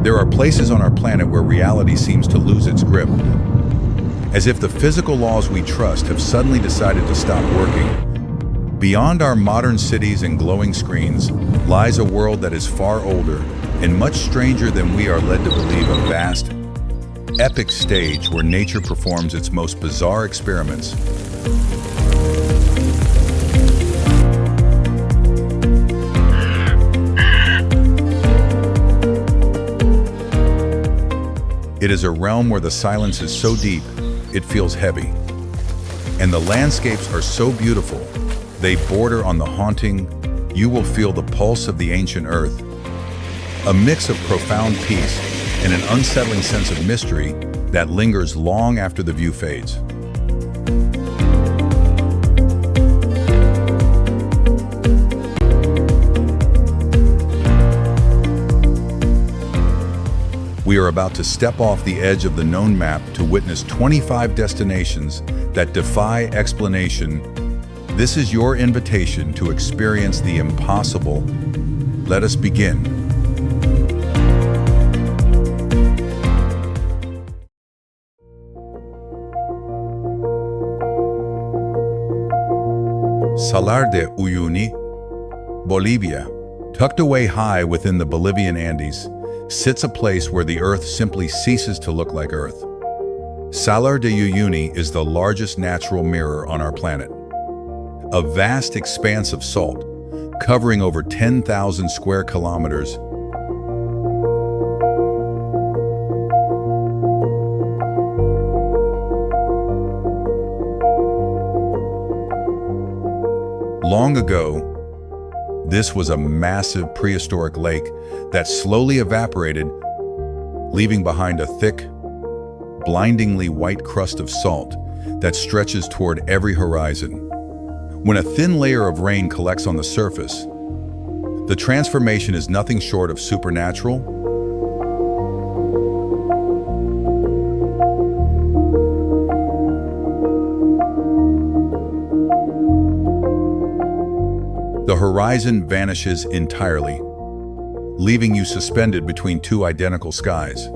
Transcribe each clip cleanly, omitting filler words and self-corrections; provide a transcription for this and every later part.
There are places on our planet where reality seems to lose its grip, as if the physical laws we trust have suddenly decided to stop working. Beyond our modern cities and glowing screens lies a world that is far older and much stranger than we are led to believe, a vast, epic stage where nature performs its most bizarre experiments. It is a realm where the silence is so deep, it feels heavy. And the landscapes are so beautiful, they border on the haunting. You will feel the pulse of the ancient earth, a mix of profound peace and an unsettling sense of mystery that lingers long after the view fades. We are about to step off the edge of the known map to witness 25 destinations that defy explanation. This is your invitation to experience the impossible. Let us begin. Salar de Uyuni, Bolivia. Tucked away high within the Bolivian Andes, sits a place where the earth simply ceases to look like Earth. Salar de Uyuni is the largest natural mirror on our planet. A vast expanse of salt, covering over 10,000 square kilometers. Long ago, this was a massive prehistoric lake that slowly evaporated, leaving behind a thick, blindingly white crust of salt that stretches toward every horizon. When a thin layer of rain collects on the surface, the transformation is nothing short of supernatural. The horizon vanishes entirely, leaving you suspended between two identical skies.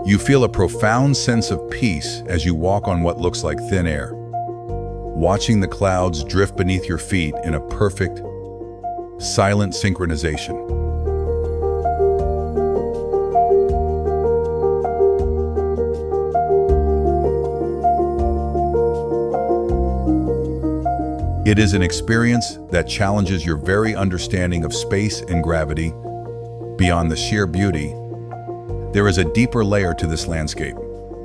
You feel a profound sense of peace as you walk on what looks like thin air, watching the clouds drift beneath your feet in a perfect, silent synchronization. It is an experience that challenges your very understanding of space and gravity. Beyond the sheer beauty, there is a deeper layer to this landscape.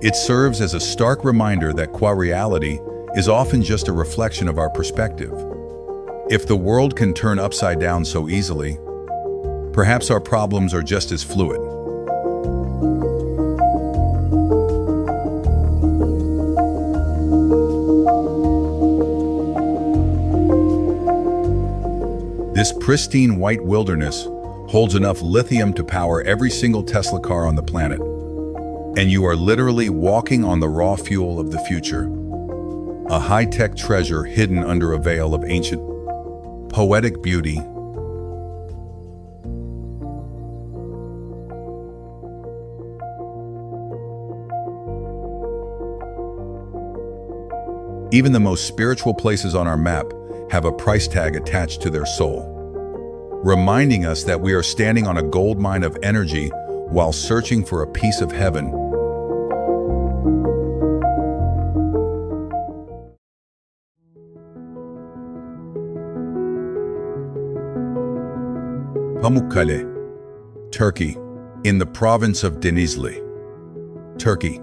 It serves as a stark reminder that reality is often just a reflection of our perspective. If the world can turn upside down so easily, perhaps our problems are just as fluid. This pristine white wilderness holds enough lithium to power every single Tesla car on the planet. And you are literally walking on the raw fuel of the future, a high-tech treasure hidden under a veil of ancient, poetic beauty. Even the most spiritual places on our map have a price tag attached to their soul, reminding us that we are standing on a gold mine of energy while searching for a piece of heaven. Pamukkale, Turkey, in the province of Denizli, Turkey.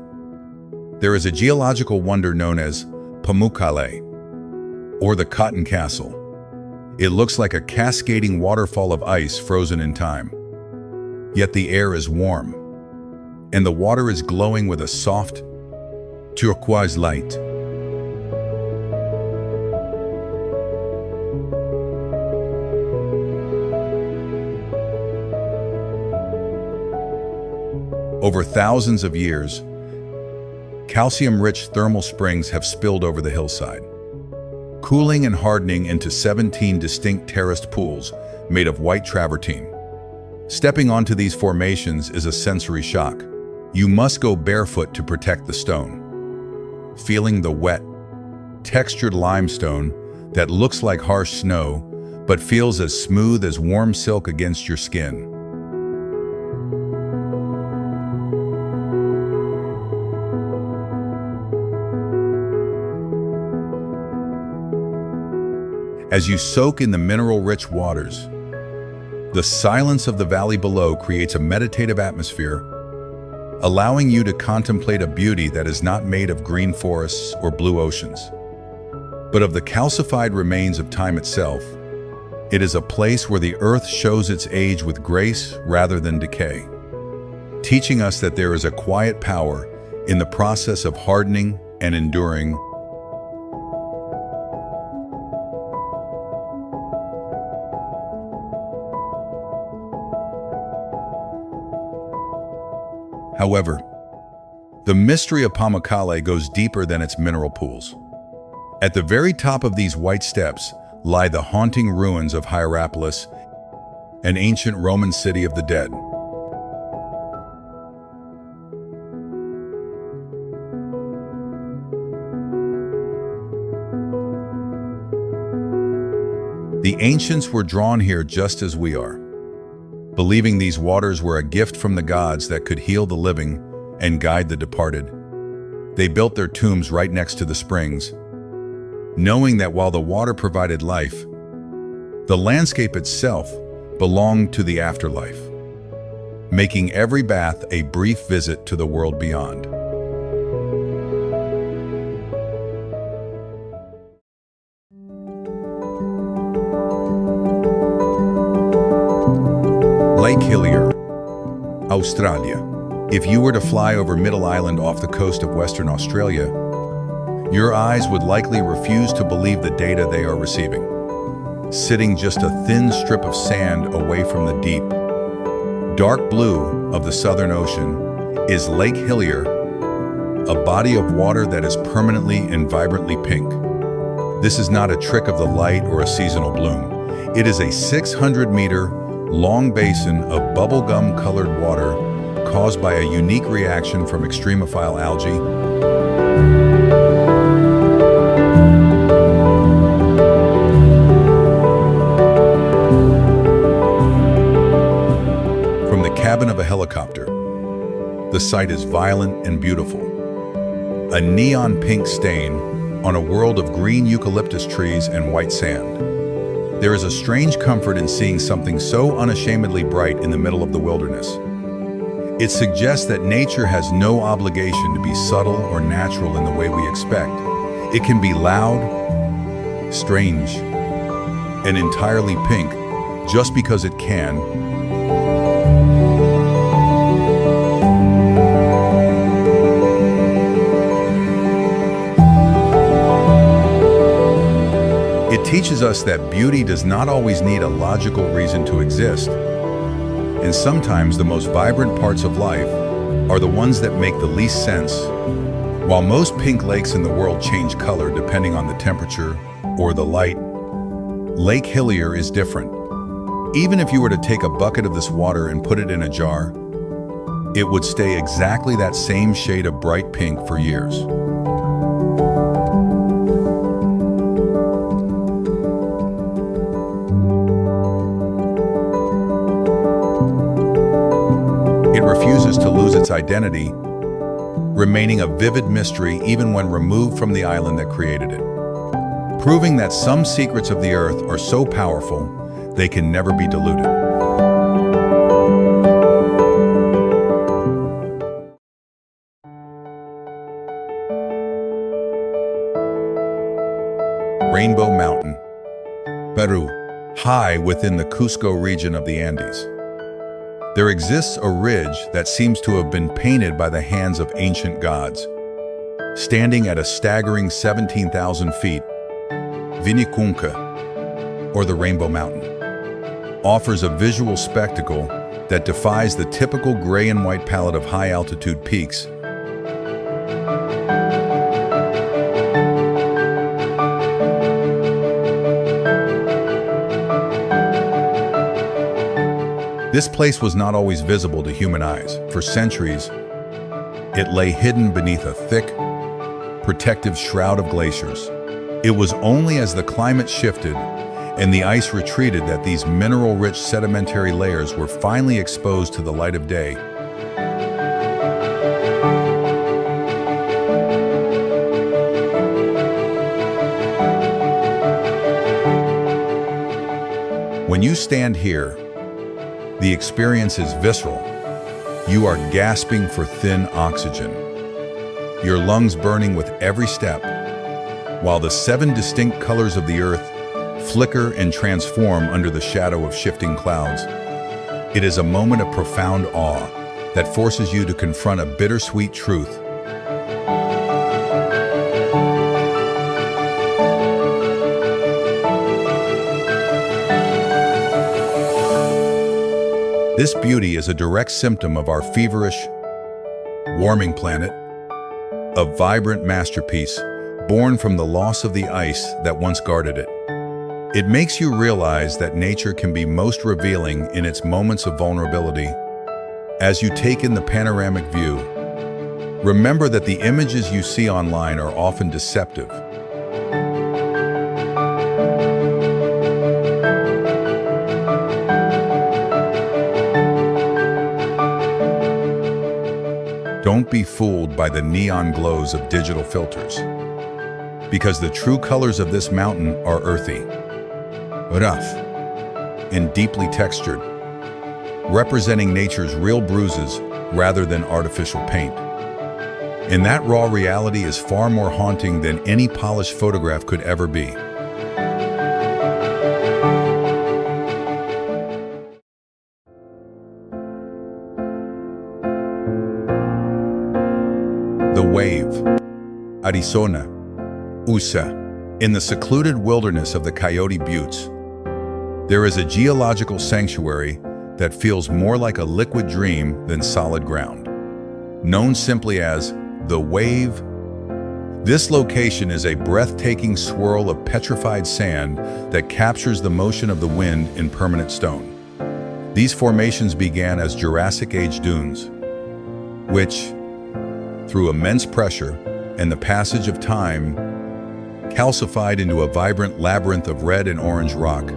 There is a geological wonder known as Pamukkale, or the Cotton Castle. It looks like a cascading waterfall of ice frozen in time. Yet the air is warm, and the water is glowing with a soft, turquoise light. Over thousands of years, calcium-rich thermal springs have spilled over the hillside, cooling and hardening into 17 distinct terraced pools made of white travertine. Stepping onto these formations is a sensory shock. You must go barefoot to protect the stone. Feeling the wet, textured limestone that looks like harsh snow, but feels as smooth as warm silk against your skin. As you soak in the mineral-rich waters, the silence of the valley below creates a meditative atmosphere, allowing you to contemplate a beauty that is not made of green forests or blue oceans, but of the calcified remains of time itself. It is a place where the earth shows its age with grace rather than decay, teaching us that there is a quiet power in the process of hardening and enduring. However, the mystery of Pamukkale goes deeper than its mineral pools. At the very top of these white steps lie the haunting ruins of Hierapolis, an ancient Roman city of the dead. The ancients were drawn here just as we are, believing these waters were a gift from the gods that could heal the living and guide the departed. They built their tombs right next to the springs, knowing that while the water provided life, the landscape itself belonged to the afterlife, making every bath a brief visit to the world beyond. Lake Hillier, Australia. If you were to fly over Middle Island off the coast of Western Australia, your eyes would likely refuse to believe the data they are receiving. Sitting just a thin strip of sand away from the deep, dark blue of the Southern Ocean is Lake Hillier, a body of water that is permanently and vibrantly pink. This is not a trick of the light or a seasonal bloom. It is a 600-meter long basin of bubblegum-colored water caused by a unique reaction from extremophile algae. From the cabin of a helicopter, the sight is violent and beautiful. A neon pink stain on a world of green eucalyptus trees and white sand. There is a strange comfort in seeing something so unashamedly bright in the middle of the wilderness. It suggests that nature has no obligation to be subtle or natural in the way we expect. It can be loud, strange, and entirely pink just because it can. It teaches us that beauty does not always need a logical reason to exist, and sometimes the most vibrant parts of life are the ones that make the least sense. While most pink lakes in the world change color depending on the temperature or the light, Lake Hillier is different. Even if you were to take a bucket of this water and put it in a jar, it would stay exactly that same shade of bright pink for years. It refuses to lose its identity, remaining a vivid mystery even when removed from the island that created it, proving that some secrets of the earth are so powerful they can never be diluted. Rainbow Mountain, Peru, high within the Cusco region of the Andes. There exists a ridge that seems to have been painted by the hands of ancient gods. Standing at a staggering 17,000 feet, Vinicunca, or the Rainbow Mountain, offers a visual spectacle that defies the typical gray and white palette of high-altitude peaks. This place was not always visible to human eyes. For centuries, it lay hidden beneath a thick, protective shroud of glaciers. It was only as the climate shifted and the ice retreated that these mineral-rich sedimentary layers were finally exposed to the light of day. When you stand here, the experience is visceral. You are gasping for thin oxygen, your lungs burning with every step, while the 7 distinct colors of the earth flicker and transform under the shadow of shifting clouds. It is a moment of profound awe that forces you to confront a bittersweet truth. This beauty is a direct symptom of our feverish, warming planet, a vibrant masterpiece born from the loss of the ice that once guarded it. It makes you realize that nature can be most revealing in its moments of vulnerability. As you take in the panoramic view, remember that the images you see online are often deceptive. Don't be fooled by the neon glows of digital filters, because the true colors of this mountain are earthy, rough, and deeply textured, representing nature's real bruises rather than artificial paint. And that raw reality is far more haunting than any polished photograph could ever be. The wave, Arizona, USA. In the secluded wilderness of the Coyote Buttes, there is a geological sanctuary that feels more like a liquid dream than solid ground. Known simply as the Wave, this location is a breathtaking swirl of petrified sand that captures the motion of the wind in permanent stone. These formations began as Jurassic Age dunes, which, through immense pressure and the passage of time, calcified into a vibrant labyrinth of red and orange rock.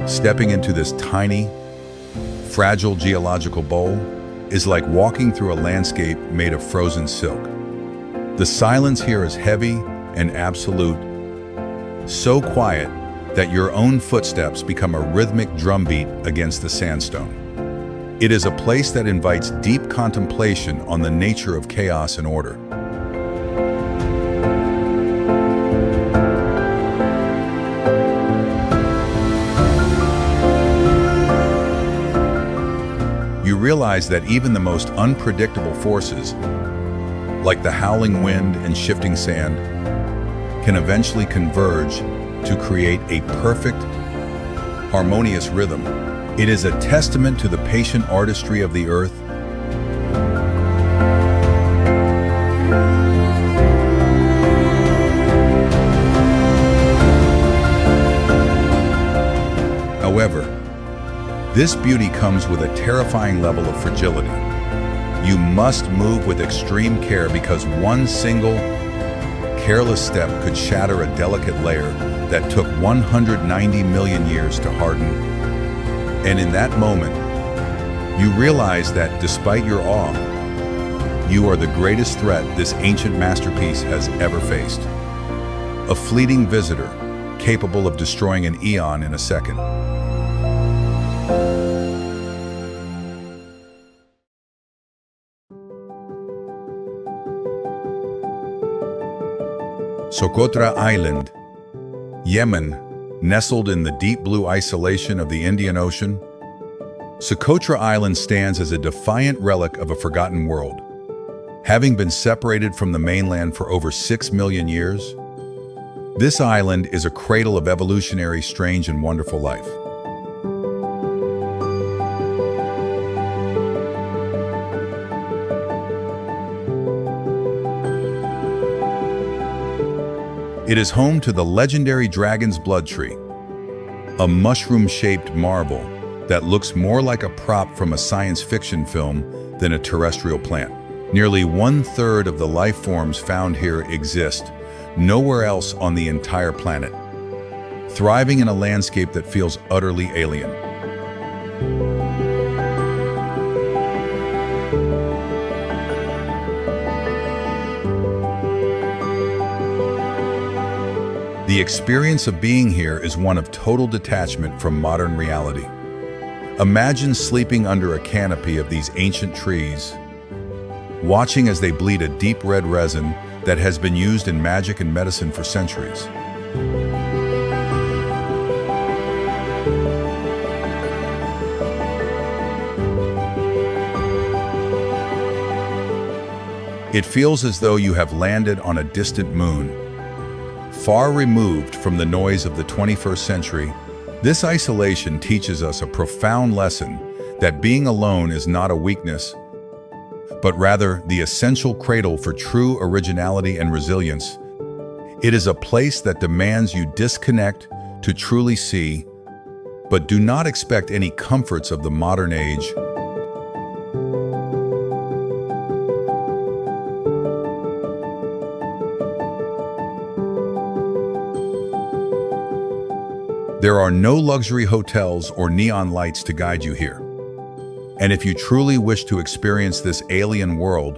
Stepping into this tiny, fragile geological bowl is like walking through a landscape made of frozen silk. The silence here is heavy and absolute, so quiet that your own footsteps become a rhythmic drumbeat against the sandstone. It is a place that invites deep contemplation on the nature of chaos and order. You realize that even the most unpredictable forces, like the howling wind and shifting sand, can eventually converge to create a perfect, harmonious rhythm. It is a testament to the patient artistry of the earth. However, this beauty comes with a terrifying level of fragility. You must move with extreme care because one single, careless step could shatter a delicate layer that took 190 million years to harden. And in that moment, you realize that despite your awe, you are the greatest threat this ancient masterpiece has ever faced. A fleeting visitor capable of destroying an eon in a second. Socotra Island, Yemen, nestled in the deep blue isolation of the Indian Ocean, Socotra Island stands as a defiant relic of a forgotten world. Having been separated from the mainland for over 6 million years, this island is a cradle of evolutionary, strange, and wonderful life. It is home to the legendary dragon's blood tree, a mushroom-shaped marble that looks more like a prop from a science fiction film than a terrestrial plant. Nearly 1/3 of the life forms found here exist nowhere else on the entire planet, thriving in a landscape that feels utterly alien. The experience of being here is one of total detachment from modern reality. Imagine sleeping under a canopy of these ancient trees, watching as they bleed a deep red resin that has been used in magic and medicine for centuries. It feels as though you have landed on a distant moon, far removed from the noise of the 21st century. This isolation teaches us a profound lesson that being alone is not a weakness, but rather the essential cradle for true originality and resilience. It is a place that demands you disconnect to truly see, but do not expect any comforts of the modern age. There are no luxury hotels or neon lights to guide you here. And if you truly wish to experience this alien world,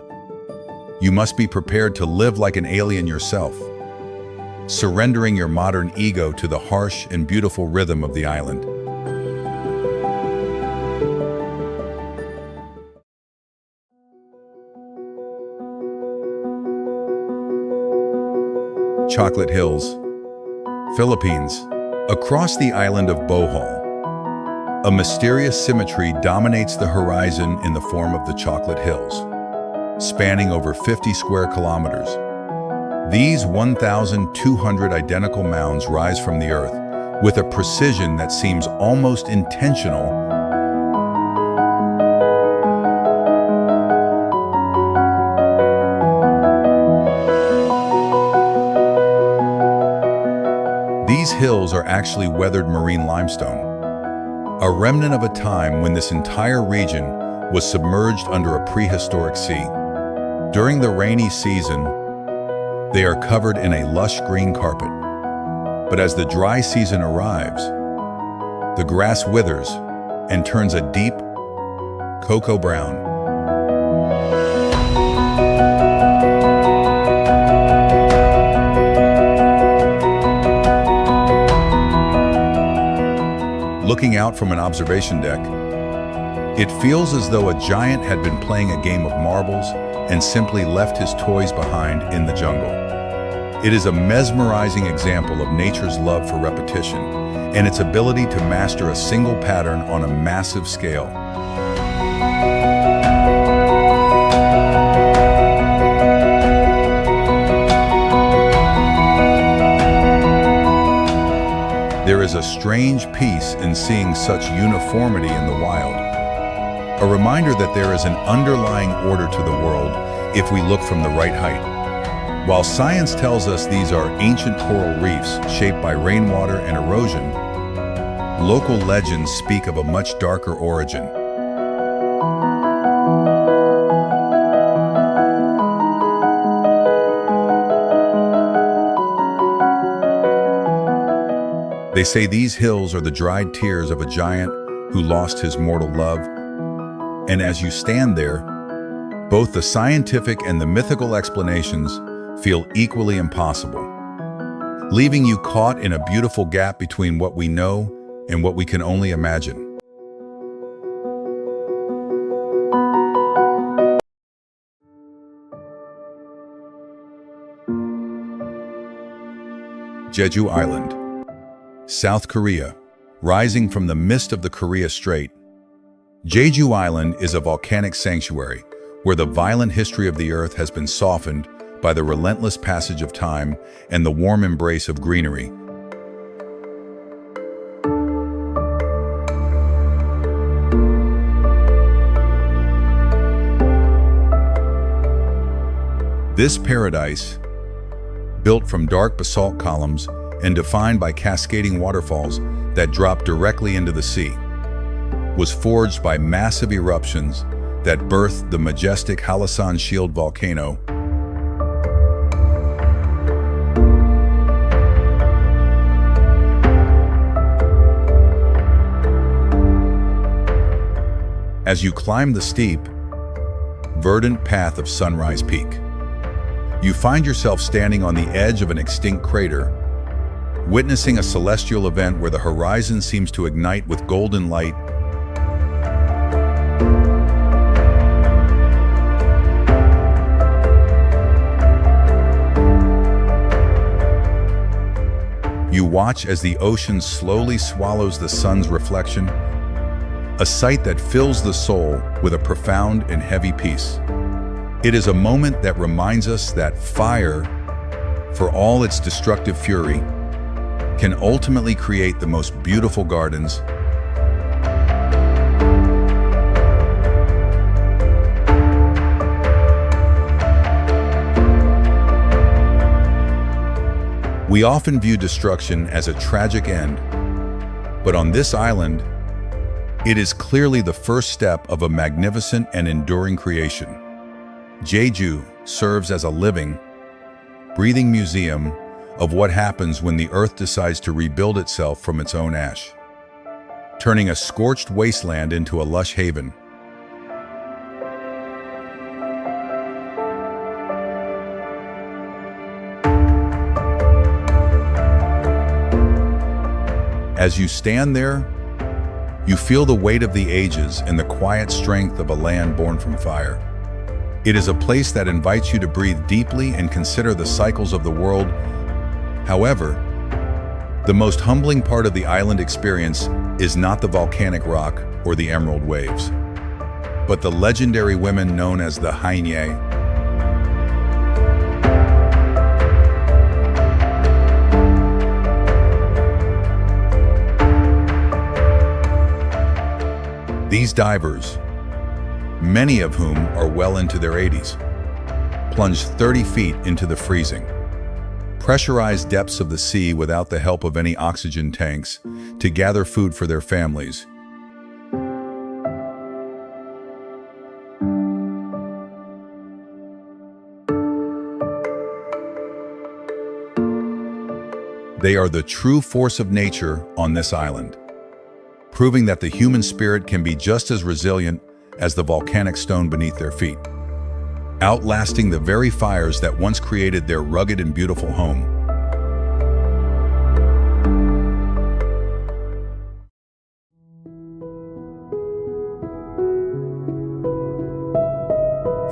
you must be prepared to live like an alien yourself, surrendering your modern ego to the harsh and beautiful rhythm of the island. Chocolate Hills, Philippines. Across the island of Bohol, a mysterious symmetry dominates the horizon in the form of the Chocolate Hills, spanning over 50 square kilometers. These 1,200 identical mounds rise from the earth with a precision that seems almost intentional. These hills are actually weathered marine limestone, a remnant of a time when this entire region was submerged under a prehistoric sea. During the rainy season, they are covered in a lush green carpet. But as the dry season arrives, the grass withers and turns a deep cocoa brown. Looking out from an observation deck, it feels as though a giant had been playing a game of marbles and simply left his toys behind in the jungle. It is a mesmerizing example of nature's love for repetition and its ability to master a single pattern on a massive scale. There is a strange peace in seeing such uniformity in the wild, a reminder that there is an underlying order to the world if we look from the right height. While science tells us these are ancient coral reefs shaped by rainwater and erosion, local legends speak of a much darker origin. They say these hills are the dried tears of a giant who lost his mortal love. And as you stand there, both the scientific and the mythical explanations feel equally impossible, leaving you caught in a beautiful gap between what we know and what we can only imagine. Jeju Island, South Korea, rising from the mist of the Korea Strait. Jeju Island is a volcanic sanctuary where the violent history of the earth has been softened by the relentless passage of time and the warm embrace of greenery. This paradise, built from dark basalt columns and defined by cascading waterfalls that drop directly into the sea, was forged by massive eruptions that birthed the majestic Halasan Shield volcano. As you climb the steep, verdant path of Sunrise Peak, you find yourself standing on the edge of an extinct crater, witnessing a celestial event where the horizon seems to ignite with golden light. You watch as the ocean slowly swallows the sun's reflection, a sight that fills the soul with a profound and heavy peace. It is a moment that reminds us that fire, for all its destructive fury, can ultimately create the most beautiful gardens. We often view destruction as a tragic end, but on this island, it is clearly the first step of a magnificent and enduring creation. Jeju serves as a living, breathing museum of what happens when the earth decides to rebuild itself from its own ash, turning a scorched wasteland into a lush haven. As you stand there, you feel the weight of the ages and the quiet strength of a land born from fire. It is a place that invites you to breathe deeply and consider the cycles of the world. However, the most humbling part of the island experience is not the volcanic rock or the emerald waves, but the legendary women known as the Hainye. These divers, many of whom are well into their 80s, plunge 30 feet into the freezing, pressurized depths of the sea without the help of any oxygen tanks to gather food for their families. They are the true force of nature on this island, proving that the human spirit can be just as resilient as the volcanic stone beneath their feet, outlasting the very fires that once created their rugged and beautiful home.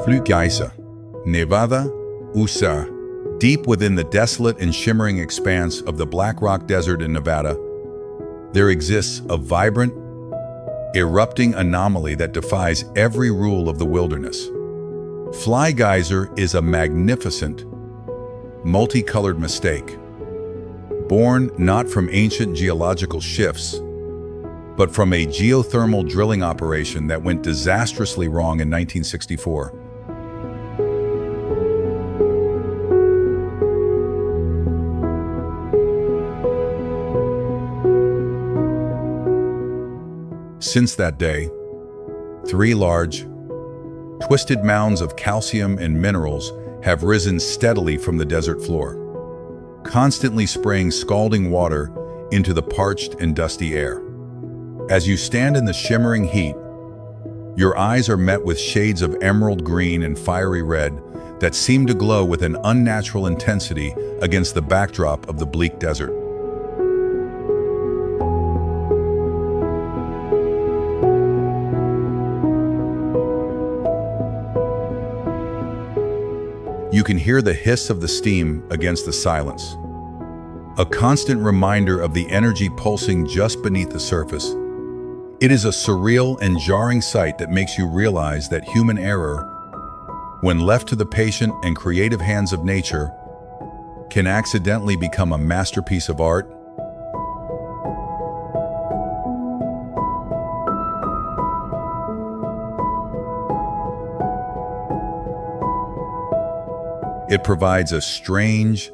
Fluggeise, Nevada, USA. Deep within the desolate and shimmering expanse of the Black Rock Desert in Nevada, there exists a vibrant, erupting anomaly that defies every rule of the wilderness. Fluggeise is a magnificent, multicolored mistake, born not from ancient geological shifts, but from a geothermal drilling operation that went disastrously wrong in 1964. Since that day, 3 large, twisted mounds of calcium and minerals have risen steadily from the desert floor, constantly spraying scalding water into the parched and dusty air. As you stand in the shimmering heat, your eyes are met with shades of emerald green and fiery red that seem to glow with an unnatural intensity against the backdrop of the bleak desert. You can hear the hiss of the steam against the silence, a constant reminder of the energy pulsing just beneath the surface. It is a surreal and jarring sight that makes you realize that human error, when left to the patient and creative hands of nature, can accidentally become a masterpiece of art. It provides a strange,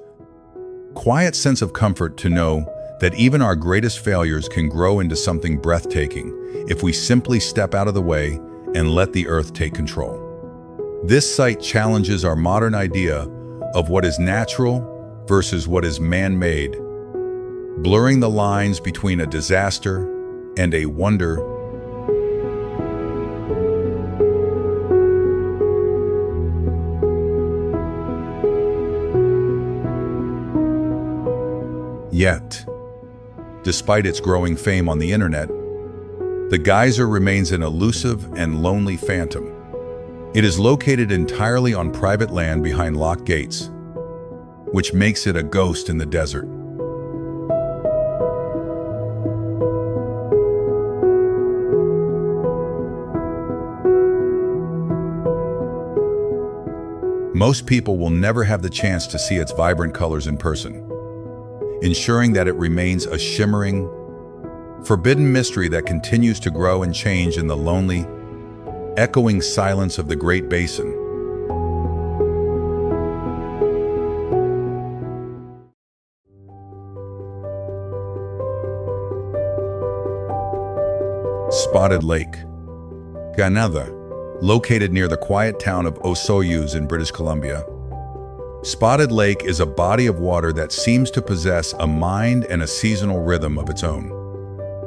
quiet sense of comfort to know that even our greatest failures can grow into something breathtaking if we simply step out of the way and let the earth take control. This site challenges our modern idea of what is natural versus what is man-made, blurring the lines between a disaster and a wonder. Yet, despite its growing fame on the internet, the geyser remains an elusive and lonely phantom. It is located entirely on private land behind locked gates, which makes it a ghost in the desert. Most people will never have the chance to see its vibrant colors in person, ensuring that it remains a shimmering, forbidden mystery that continues to grow and change in the lonely, echoing silence of the Great Basin. Spotted Lake, Canada, located near the quiet town of Osoyoos in British Columbia. Spotted Lake is a body of water that seems to possess a mind and a seasonal rhythm of its own.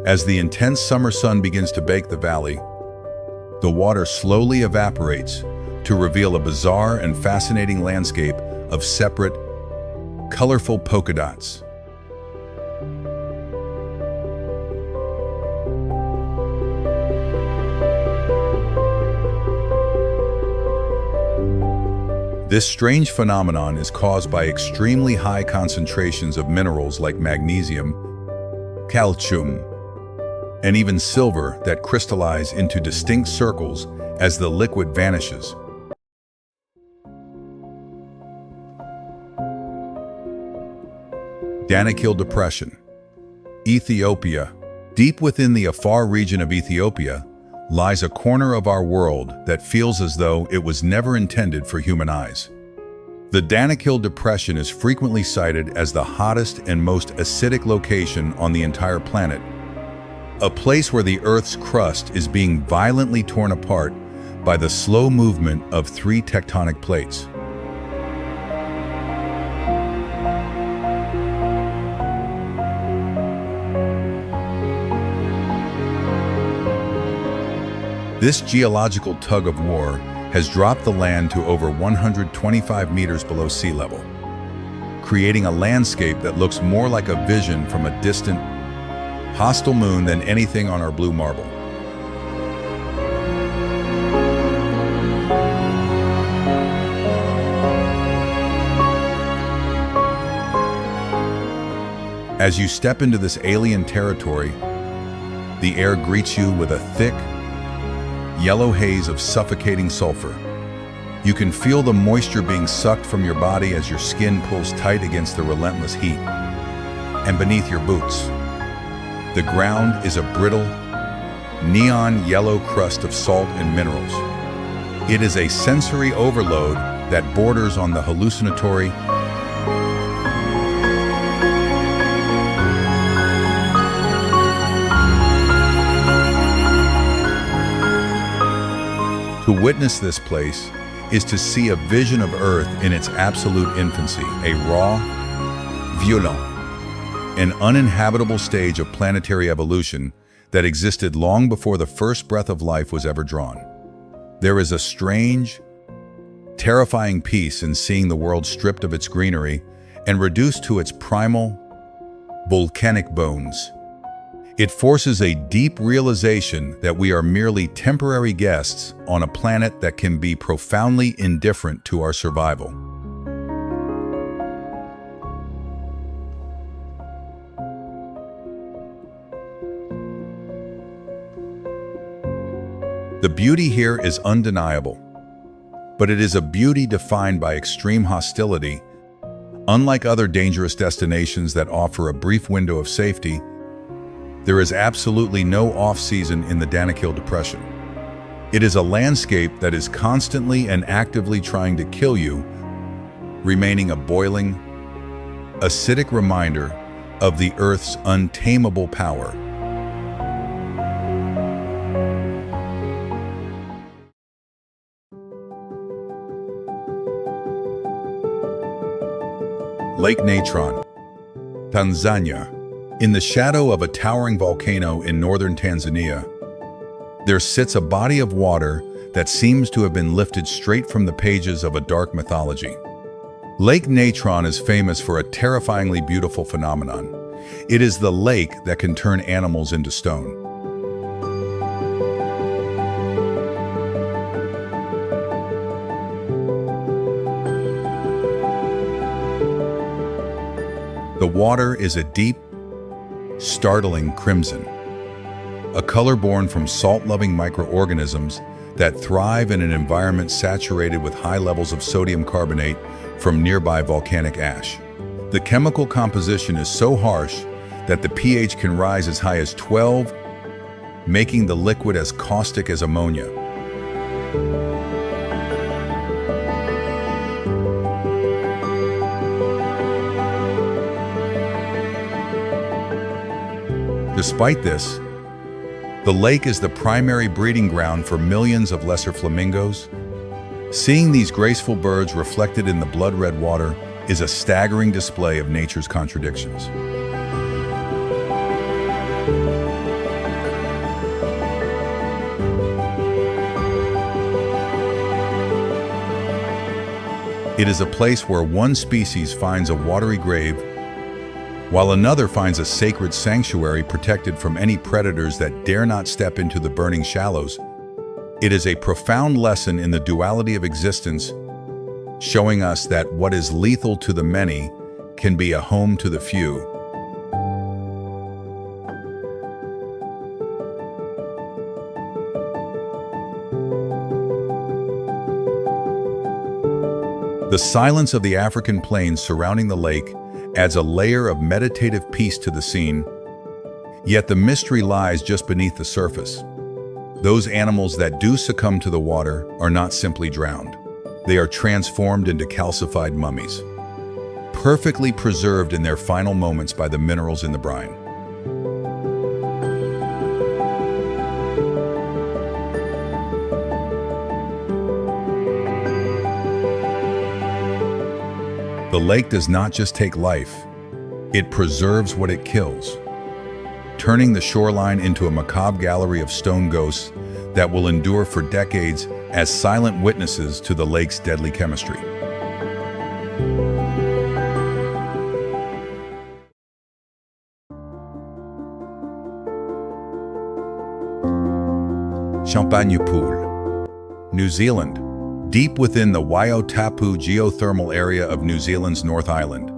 As the intense summer sun begins to bake the valley, the water slowly evaporates to reveal a bizarre and fascinating landscape of separate, colorful polka dots. This strange phenomenon is caused by extremely high concentrations of minerals like magnesium, calcium, and even silver that crystallize into distinct circles as the liquid vanishes. Danakil Depression, Ethiopia. Deep within the Afar region of Ethiopia lies a corner of our world that feels as though it was never intended for human eyes. The Danakil Depression is frequently cited as the hottest and most acidic location on the entire planet, a place where the Earth's crust is being violently torn apart by the slow movement of 3 tectonic plates. This geological tug-of-war has dropped the land to over 125 meters below sea level, creating a landscape that looks more like a vision from a distant, hostile moon than anything on our blue marble. As you step into this alien territory, the air greets you with a thick, yellow haze of suffocating sulfur. You can feel the moisture being sucked from your body as your skin pulls tight against the relentless heat. And beneath your boots, the ground is a brittle, neon yellow crust of salt and minerals. It is a sensory overload that borders on the hallucinatory. To witness this place is to see a vision of Earth in its absolute infancy, a raw, violent, and uninhabitable stage of planetary evolution that existed long before the first breath of life was ever drawn. There is a strange, terrifying peace in seeing the world stripped of its greenery and reduced to its primal, volcanic bones. It forces a deep realization that we are merely temporary guests on a planet that can be profoundly indifferent to our survival. The beauty here is undeniable, but it is a beauty defined by extreme hostility. Unlike other dangerous destinations that offer a brief window of safety, there is absolutely no off-season in the Danakil Depression. It is a landscape that is constantly and actively trying to kill you, remaining a boiling, acidic reminder of the Earth's untamable power. Lake Natron, Tanzania. In the shadow of a towering volcano in northern Tanzania, there sits a body of water that seems to have been lifted straight from the pages of a dark mythology. Lake Natron is famous for a terrifyingly beautiful phenomenon. It is the lake that can turn animals into stone. The water is a deep, startling crimson, a color born from salt-loving microorganisms that thrive in an environment saturated with high levels of sodium carbonate from nearby volcanic ash. The chemical composition is so harsh that the pH can rise as high as 12, making the liquid as caustic as ammonia. Despite this, the lake is the primary breeding ground for millions of lesser flamingos. Seeing these graceful birds reflected in the blood-red water is a staggering display of nature's contradictions. It is a place where one species finds a watery grave, while another finds a sacred sanctuary protected from any predators that dare not step into the burning shallows. It is a profound lesson in the duality of existence, showing us that what is lethal to the many can be a home to the few. The silence of the African plains surrounding the lake adds a layer of meditative peace to the scene, yet the mystery lies just beneath the surface. Those animals that do succumb to the water are not simply drowned. They are transformed into calcified mummies, perfectly preserved in their final moments by the minerals in the brine. The lake does not just take life, it preserves what it kills, turning the shoreline into a macabre gallery of stone ghosts that will endure for decades as silent witnesses to the lake's deadly chemistry. Champagne Pool, New Zealand. Deep within the Waiotapu geothermal area of New Zealand's North Island,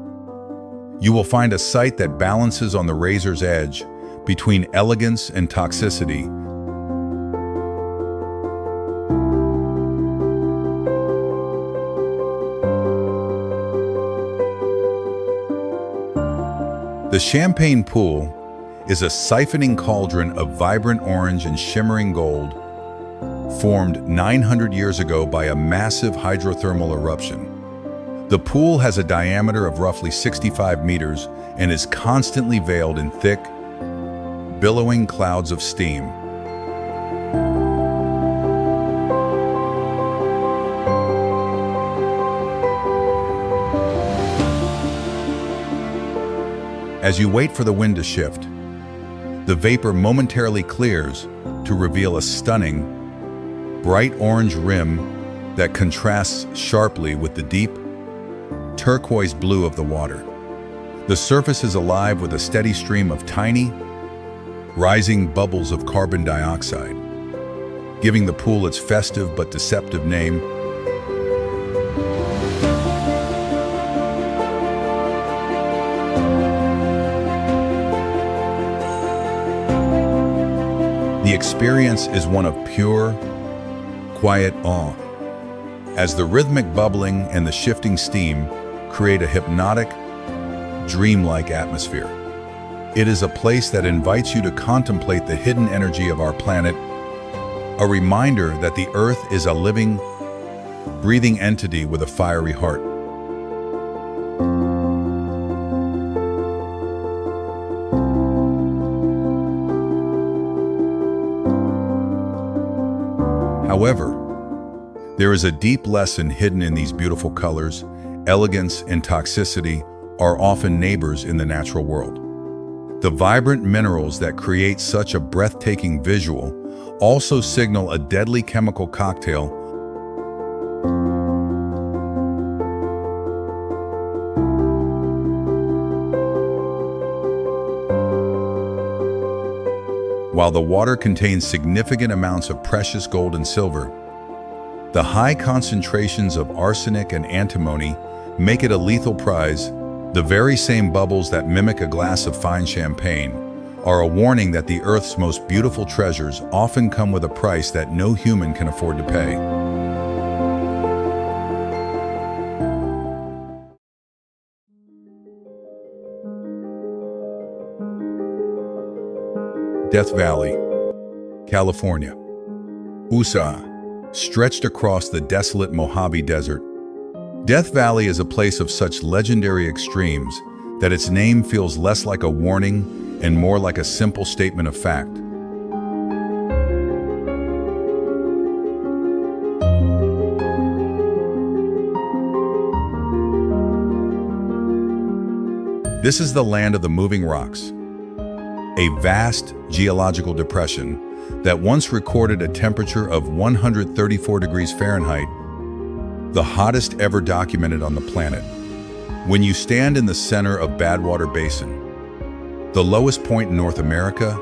you will find a site that balances on the razor's edge between elegance and toxicity. The Champagne Pool is a siphoning cauldron of vibrant orange and shimmering gold, formed 900 years ago by a massive hydrothermal eruption. The pool has a diameter of roughly 65 meters and is constantly veiled in thick, billowing clouds of steam. As you wait for the wind to shift, the vapor momentarily clears to reveal a stunning, bright orange rim that contrasts sharply with the deep, turquoise blue of the water. The surface is alive with a steady stream of tiny, rising bubbles of carbon dioxide, giving the pool its festive but deceptive name. The experience is one of pure, quiet awe, as the rhythmic bubbling and the shifting steam create a hypnotic, dreamlike atmosphere. It is a place that invites you to contemplate the hidden energy of our planet, a reminder that the Earth is a living, breathing entity with a fiery heart. However, there is a deep lesson hidden in these beautiful colors. Elegance and toxicity are often neighbors in the natural world. The vibrant minerals that create such a breathtaking visual also signal a deadly chemical cocktail. While the water contains significant amounts of precious gold and silver, the high concentrations of arsenic and antimony make it a lethal prize. The very same bubbles that mimic a glass of fine champagne are a warning that the Earth's most beautiful treasures often come with a price that no human can afford to pay. Death Valley, California. USA, stretched across the desolate Mojave Desert. Death Valley is a place of such legendary extremes that its name feels less like a warning and more like a simple statement of fact. This is the land of the moving rocks, a vast geological depression that once recorded a temperature of 134 degrees Fahrenheit, the hottest ever documented on the planet. When you stand in the center of Badwater Basin, the lowest point in North America,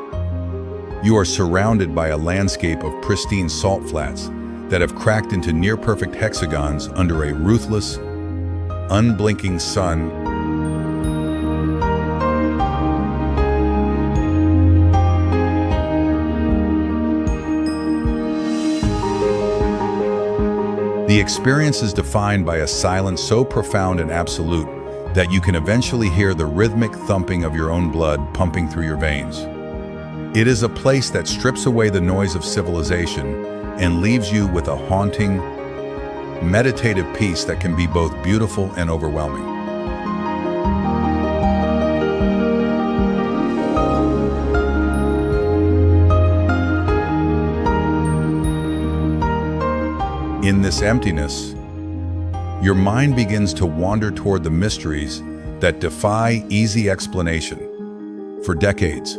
you are surrounded by a landscape of pristine salt flats that have cracked into near-perfect hexagons under a ruthless, unblinking sun. The experience is defined by a silence so profound and absolute that you can eventually hear the rhythmic thumping of your own blood pumping through your veins. It is a place that strips away the noise of civilization and leaves you with a haunting, meditative peace that can be both beautiful and overwhelming. In this emptiness, your mind begins to wander toward the mysteries that defy easy explanation. For decades,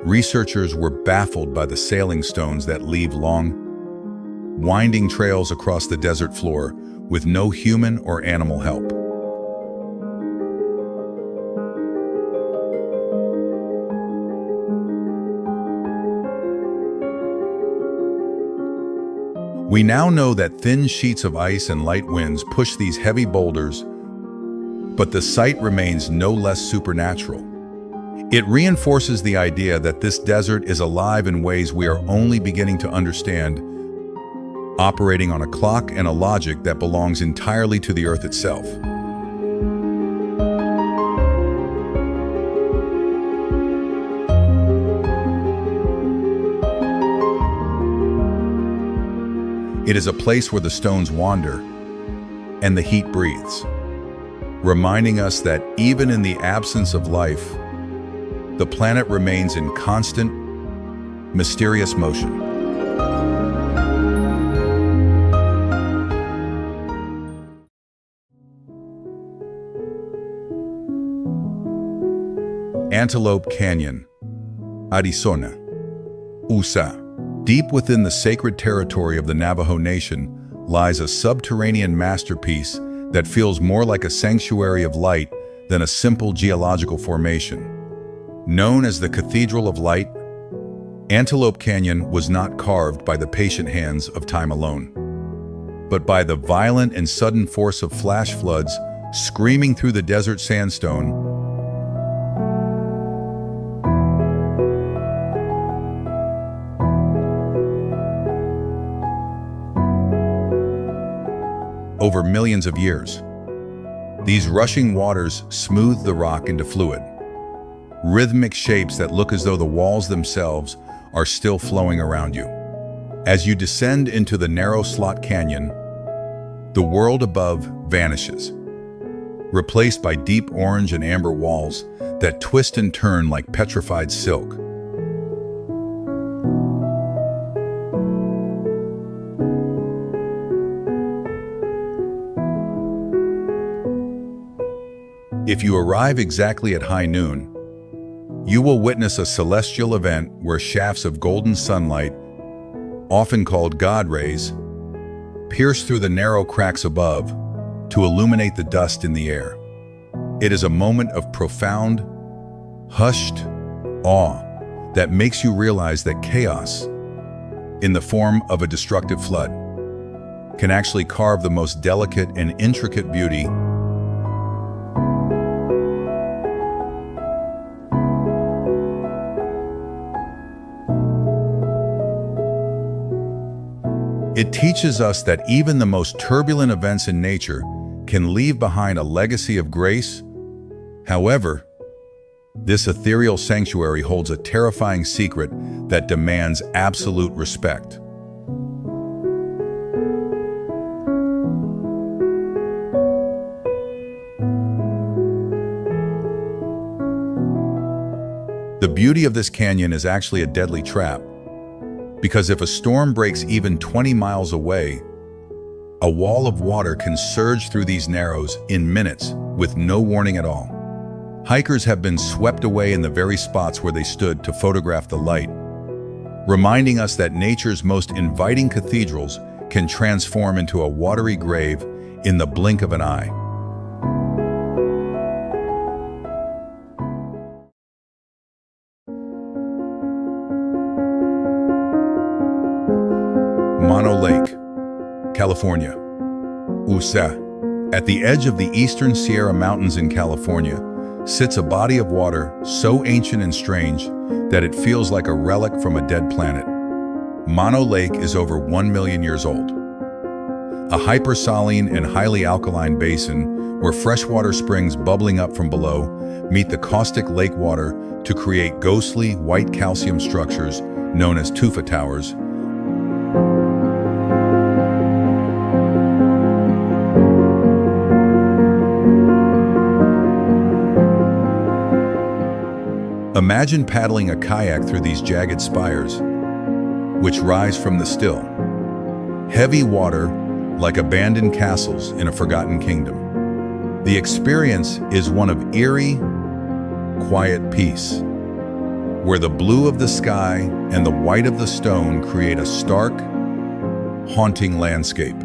researchers were baffled by the sailing stones that leave long, winding trails across the desert floor with no human or animal help. We now know that thin sheets of ice and light winds push these heavy boulders, but the sight remains no less supernatural. It reinforces the idea that this desert is alive in ways we are only beginning to understand, operating on a clock and a logic that belongs entirely to the Earth itself. It is a place where the stones wander and the heat breathes, reminding us that even in the absence of life, the planet remains in constant, mysterious motion. Antelope Canyon, Arizona, USA. Deep within the sacred territory of the Navajo Nation lies a subterranean masterpiece that feels more like a sanctuary of light than a simple geological formation. Known as the Cathedral of Light, Antelope Canyon was not carved by the patient hands of time alone, but by the violent and sudden force of flash floods screaming through the desert sandstone. Over millions of years, these rushing waters smooth the rock into fluid, rhythmic shapes that look as though the walls themselves are still flowing around you. As you descend into the narrow slot canyon, the world above vanishes, replaced by deep orange and amber walls that twist and turn like petrified silk. If you arrive exactly at high noon, you will witness a celestial event where shafts of golden sunlight, often called God rays, pierce through the narrow cracks above to illuminate the dust in the air. It is a moment of profound, hushed awe that makes you realize that chaos, in the form of a destructive flood, can actually carve the most delicate and intricate beauty. It teaches us that even the most turbulent events in nature can leave behind a legacy of grace. However, this ethereal sanctuary holds a terrifying secret that demands absolute respect. The beauty of this canyon is actually a deadly trap, because if a storm breaks even 20 miles away, a wall of water can surge through these narrows in minutes with no warning at all. Hikers have been swept away in the very spots where they stood to photograph the light, reminding us that nature's most inviting cathedrals can transform into a watery grave in the blink of an eye. Mono Lake, California. USA. At the edge of the eastern Sierra Mountains in California sits a body of water so ancient and strange that it feels like a relic from a dead planet. Mono Lake is over 1 million years old. A hypersaline and highly alkaline basin where freshwater springs bubbling up from below meet the caustic lake water to create ghostly white calcium structures known as tufa towers. Imagine paddling a kayak through these jagged spires, which rise from the still, heavy water like abandoned castles in a forgotten kingdom. The experience is one of eerie, quiet peace, where the blue of the sky and the white of the stone create a stark, haunting landscape.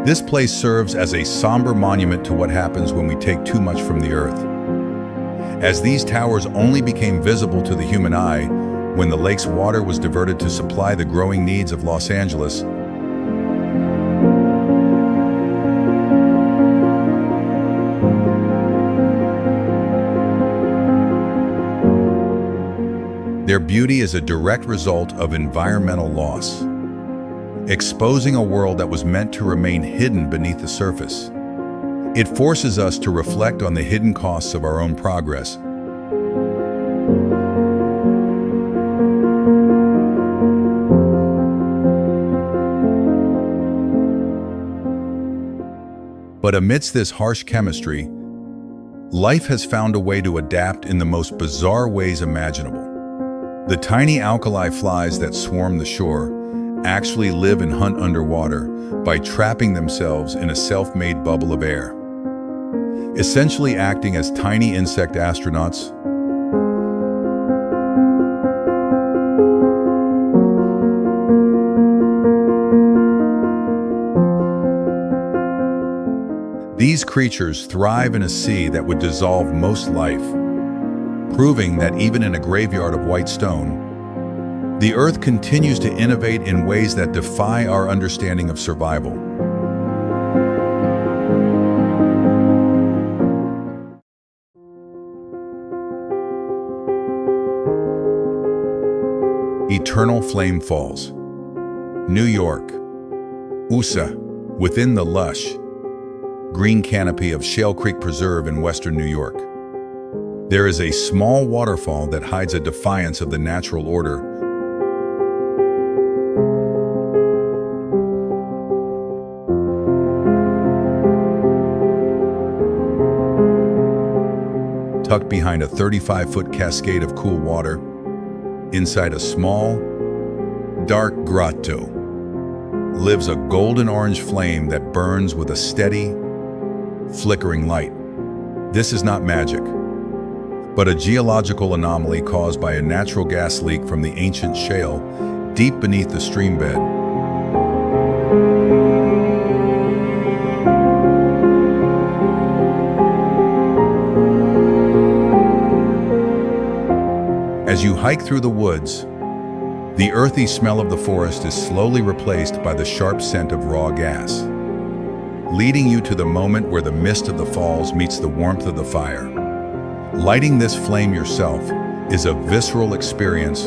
This place serves as a somber monument to what happens when we take too much from the earth. As these towers only became visible to the human eye when the lake's water was diverted to supply the growing needs of Los Angeles, their beauty is a direct result of environmental loss, exposing a world that was meant to remain hidden beneath the surface. It forces us to reflect on the hidden costs of our own progress. But amidst this harsh chemistry, life has found a way to adapt in the most bizarre ways imaginable. The tiny alkali flies that swarm the shore actually live and hunt underwater by trapping themselves in a self-made bubble of air, essentially acting as tiny insect astronauts. These creatures thrive in a sea that would dissolve most life, proving that even in a graveyard of white stone, the Earth continues to innovate in ways that defy our understanding of survival. Eternal Flame Falls, New York, USA, within the lush, green canopy of Shale Creek Preserve in western New York. There is a small waterfall that hides a defiance of the natural order. Tucked behind a 35-foot cascade of cool water, inside a small, dark grotto, lives a golden orange flame that burns with a steady, flickering light. This is not magic, but a geological anomaly caused by a natural gas leak from the ancient shale deep beneath the stream bed. As you hike through the woods, the earthy smell of the forest is slowly replaced by the sharp scent of raw gas, leading you to the moment where the mist of the falls meets the warmth of the fire. Lighting this flame yourself is a visceral experience,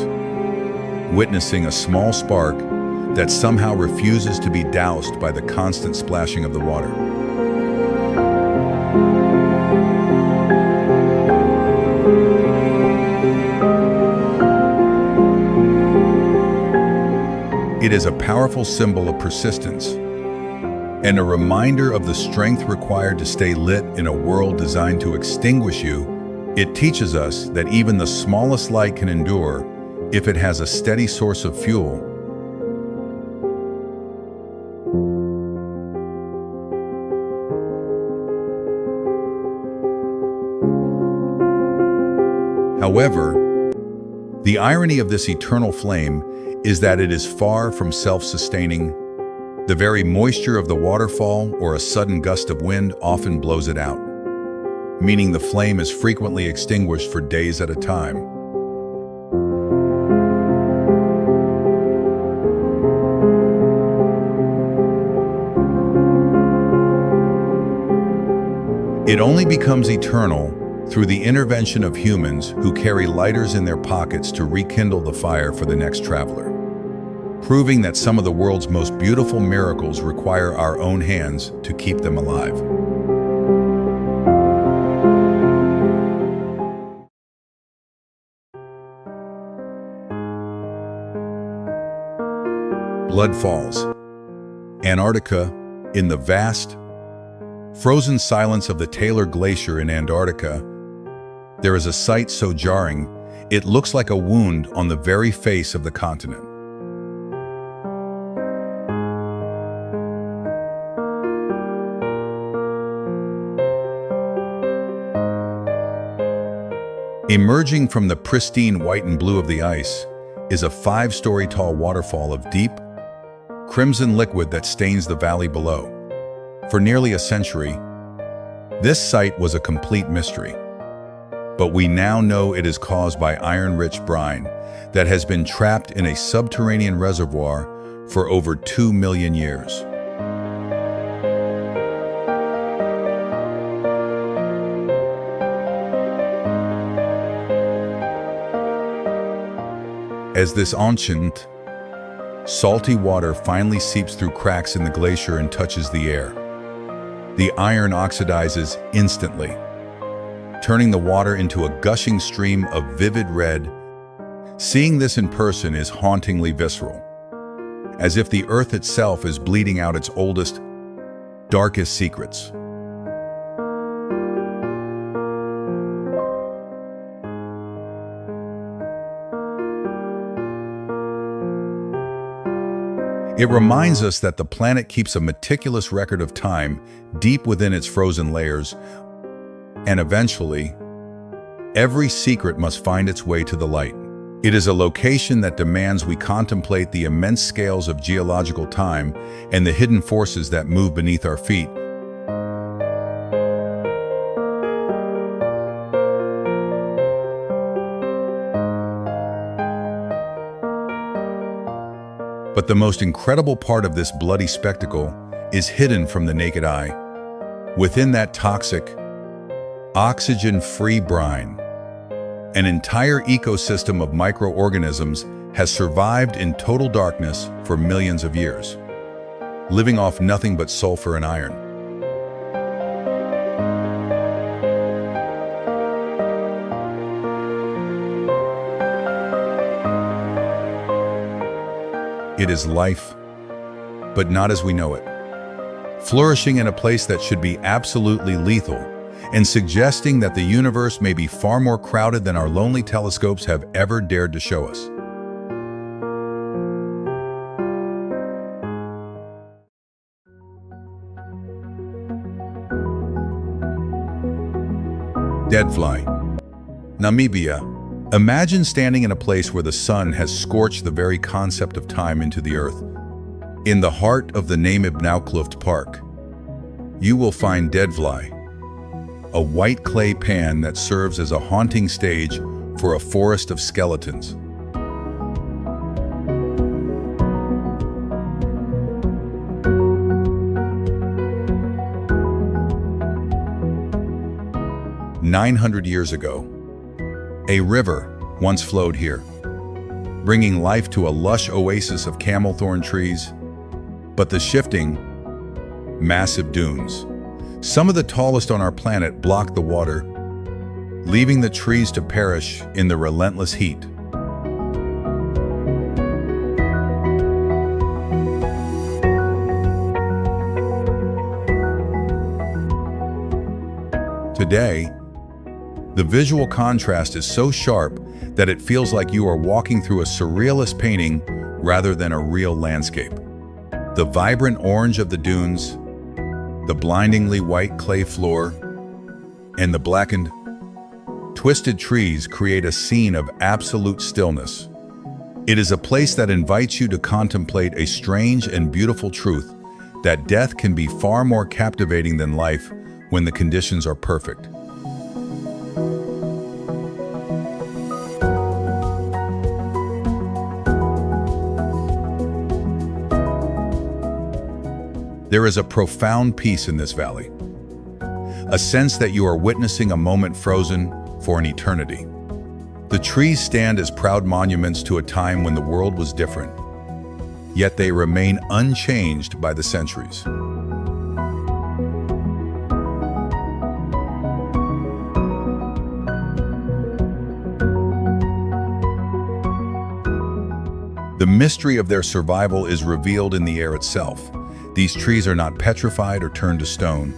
witnessing a small spark that somehow refuses to be doused by the constant splashing of the water. It is a powerful symbol of persistence and a reminder of the strength required to stay lit in a world designed to extinguish you. It teaches us that even the smallest light can endure if it has a steady source of fuel. However, the irony of this eternal flame is that it is far from self-sustaining. The very moisture of the waterfall or a sudden gust of wind often blows it out, meaning the flame is frequently extinguished for days at a time. It only becomes eternal through the intervention of humans who carry lighters in their pockets to rekindle the fire for the next traveler, proving that some of the world's most beautiful miracles require our own hands to keep them alive. Blood Falls, Antarctica. In the vast, frozen silence of the Taylor Glacier in Antarctica, there is a sight so jarring, it looks like a wound on the very face of the continent. Emerging from the pristine white and blue of the ice is a 5-story tall waterfall of deep, crimson liquid that stains the valley below. For nearly a century, this site was a complete mystery. But we now know it is caused by iron-rich brine that has been trapped in a subterranean reservoir for over 2 million years. As this ancient, salty water finally seeps through cracks in the glacier and touches the air, the iron oxidizes instantly, turning the water into a gushing stream of vivid red. Seeing this in person is hauntingly visceral, as if the earth itself is bleeding out its oldest, darkest secrets. It reminds us that the planet keeps a meticulous record of time deep within its frozen layers, and eventually, every secret must find its way to the light. It is a location that demands we contemplate the immense scales of geological time and the hidden forces that move beneath our feet. But the most incredible part of this bloody spectacle is hidden from the naked eye. Within that toxic, oxygen-free brine, an entire ecosystem of microorganisms has survived in total darkness for millions of years, living off nothing but sulfur and iron. It is life, but not as we know it, flourishing in a place that should be absolutely lethal, and suggesting that the universe may be far more crowded than our lonely telescopes have ever dared to show us. Deadfly. Namibia. Imagine standing in a place where the sun has scorched the very concept of time into the earth. In the heart of the Namib Park, you will find Deadfly, a white clay pan that serves as a haunting stage for a forest of skeletons. "900 years ago, a river once flowed here, bringing life to a lush oasis of camel thorn trees, but the shifting, massive dunes, some of the tallest on our planet, blocked the water, leaving the trees to perish in the relentless heat. Today, the visual contrast is so sharp that it feels like you are walking through a surrealist painting rather than a real landscape. The vibrant orange of the dunes, the blindingly white clay floor, and the blackened, twisted trees create a scene of absolute stillness. It is a place that invites you to contemplate a strange and beautiful truth that death can be far more captivating than life when the conditions are perfect. There is a profound peace in this valley, a sense that you are witnessing a moment frozen for an eternity. The trees stand as proud monuments to a time when the world was different, yet they remain unchanged by the centuries. The mystery of their survival is revealed in the air itself. These trees are not petrified or turned to stone,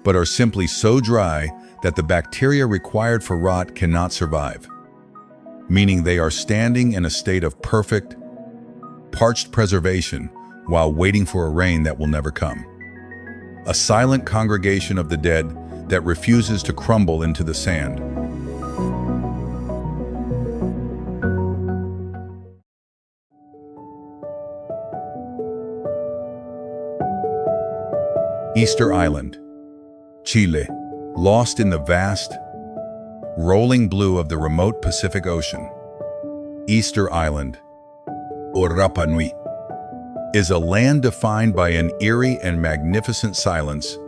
but are simply so dry that the bacteria required for rot cannot survive, meaning they are standing in a state of perfect, parched preservation while waiting for a rain that will never come. A silent congregation of the dead that refuses to crumble into the sand. Easter Island, Chile, lost in the vast, rolling blue of the remote Pacific Ocean. Easter Island, or Rapa Nui, is a land defined by an eerie and magnificent silence.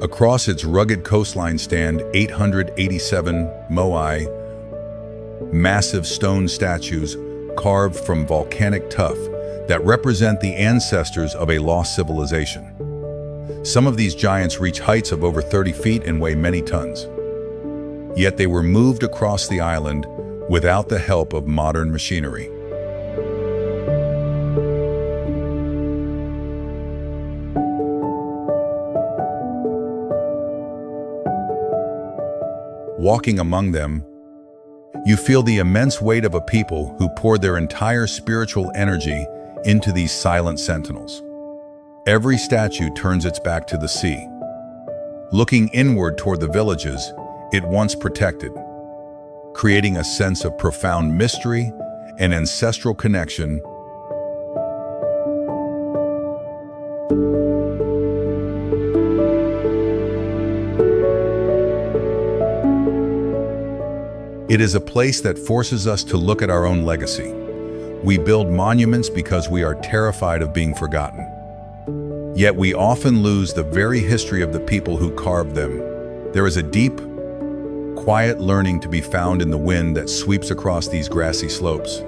Across its rugged coastline stand 887 moai, massive stone statues carved from volcanic tuff that represent the ancestors of a lost civilization. Some of these giants reach heights of over 30 feet and weigh many tons. Yet they were moved across the island without the help of modern machinery. Walking among them, you feel the immense weight of a people who poured their entire spiritual energy into these silent sentinels. Every statue turns its back to the sea, looking inward toward the villages it once protected, creating a sense of profound mystery and ancestral connection. It is a place that forces us to look at our own legacy. We build monuments because we are terrified of being forgotten. Yet we often lose the very history of the people who carved them. There is a deep, quiet learning to be found in the wind that sweeps across these grassy slopes.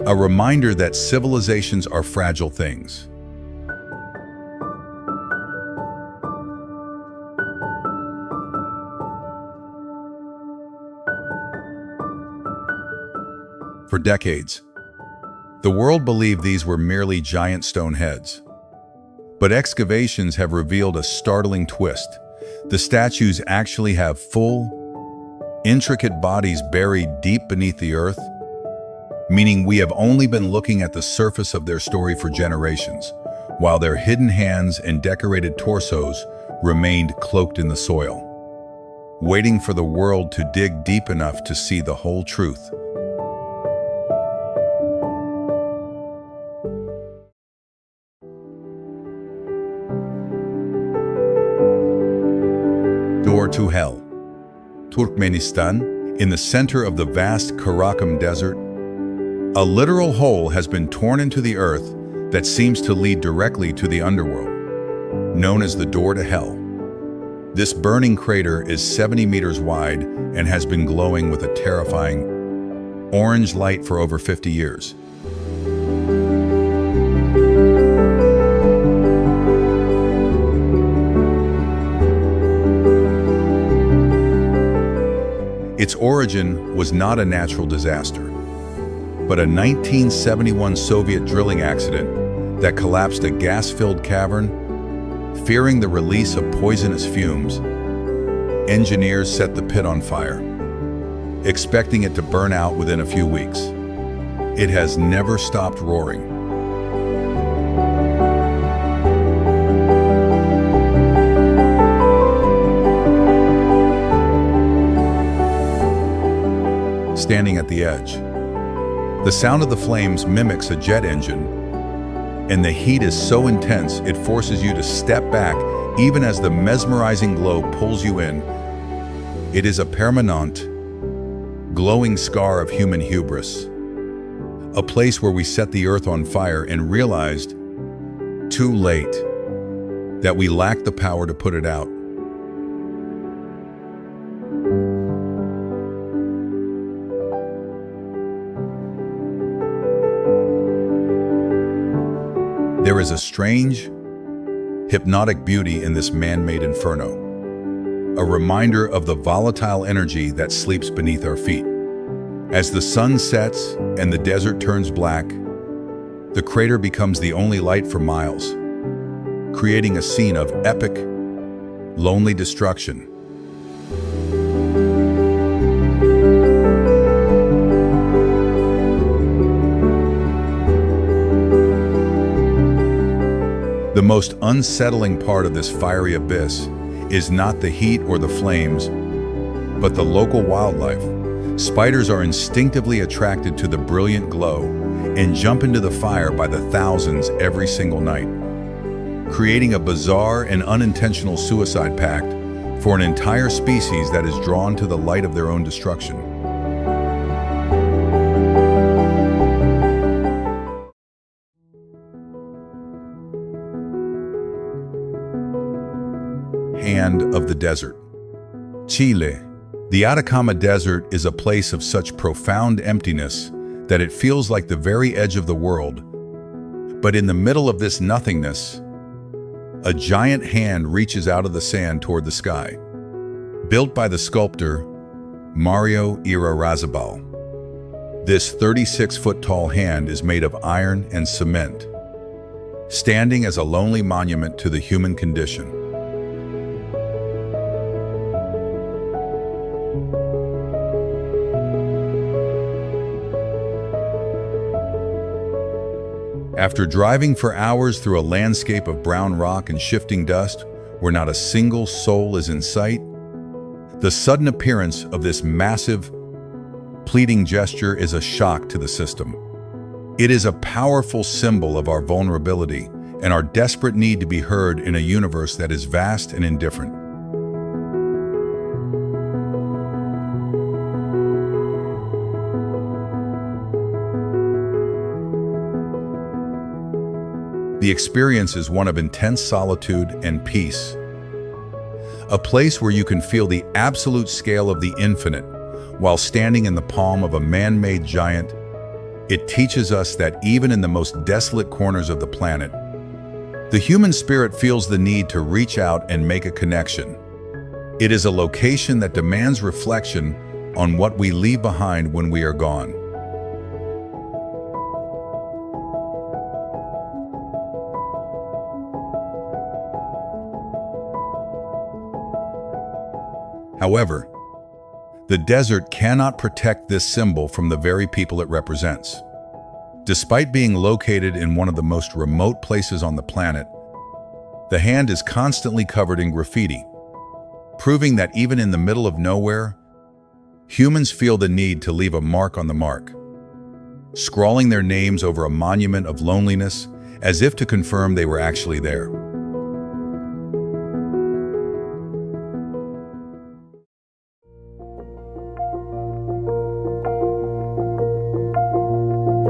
A reminder that civilizations are fragile things. For decades, the world believed these were merely giant stone heads. But excavations have revealed a startling twist. The statues actually have full, intricate bodies buried deep beneath the earth, meaning we have only been looking at the surface of their story for generations, while their hidden hands and decorated torsos remained cloaked in the soil, waiting for the world to dig deep enough to see the whole truth. Door to Hell. Turkmenistan, in the center of the vast Karakum Desert, a literal hole has been torn into the earth that seems to lead directly to the underworld, known as the Door to Hell. This burning crater is 70 meters wide and has been glowing with a terrifying orange light for over 50 years. Its origin was not a natural disaster, but a 1971 Soviet drilling accident that collapsed a gas-filled cavern. Fearing the release of poisonous fumes, engineers set the pit on fire, expecting it to burn out within a few weeks. It has never stopped roaring. Standing at the edge, the sound of the flames mimics a jet engine, and the heat is so intense it forces you to step back even as the mesmerizing glow pulls you in. It is a permanent, glowing scar of human hubris, a place where we set the earth on fire and realized, too late, that we lack the power to put it out. There is a strange, hypnotic beauty in this man-made inferno, a reminder of the volatile energy that sleeps beneath our feet. As the sun sets and the desert turns black, the crater becomes the only light for miles, creating a scene of epic, lonely destruction. The most unsettling part of this fiery abyss is not the heat or the flames, but the local wildlife. Spiders are instinctively attracted to the brilliant glow and jump into the fire by the thousands every single night, creating a bizarre and unintentional suicide pact for an entire species that is drawn to the light of their own destruction. Hand of the desert. Chile. The Atacama Desert is a place of such profound emptiness that it feels like the very edge of the world. But in the middle of this nothingness, a giant hand reaches out of the sand toward the sky. Built by the sculptor Mario Irarrázaval, this 36-foot-tall hand is made of iron and cement, standing as a lonely monument to the human condition. After driving for hours through a landscape of brown rock and shifting dust, where not a single soul is in sight, the sudden appearance of this massive, pleading gesture is a shock to the system. It is a powerful symbol of our vulnerability and our desperate need to be heard in a universe that is vast and indifferent. The experience is one of intense solitude and peace, a place where you can feel the absolute scale of the infinite while standing in the palm of a man-made giant. It teaches us that even in the most desolate corners of the planet, the human spirit feels the need to reach out and make a connection. It is a location that demands reflection on what we leave behind when we are gone. However, The desert cannot protect this symbol from the very people it represents. Despite being located in one of the most remote places on the planet, the hand is constantly covered in graffiti, proving that even in the middle of nowhere, humans feel the need to leave a mark on the mark, scrawling their names over a monument of loneliness as if to confirm they were actually there.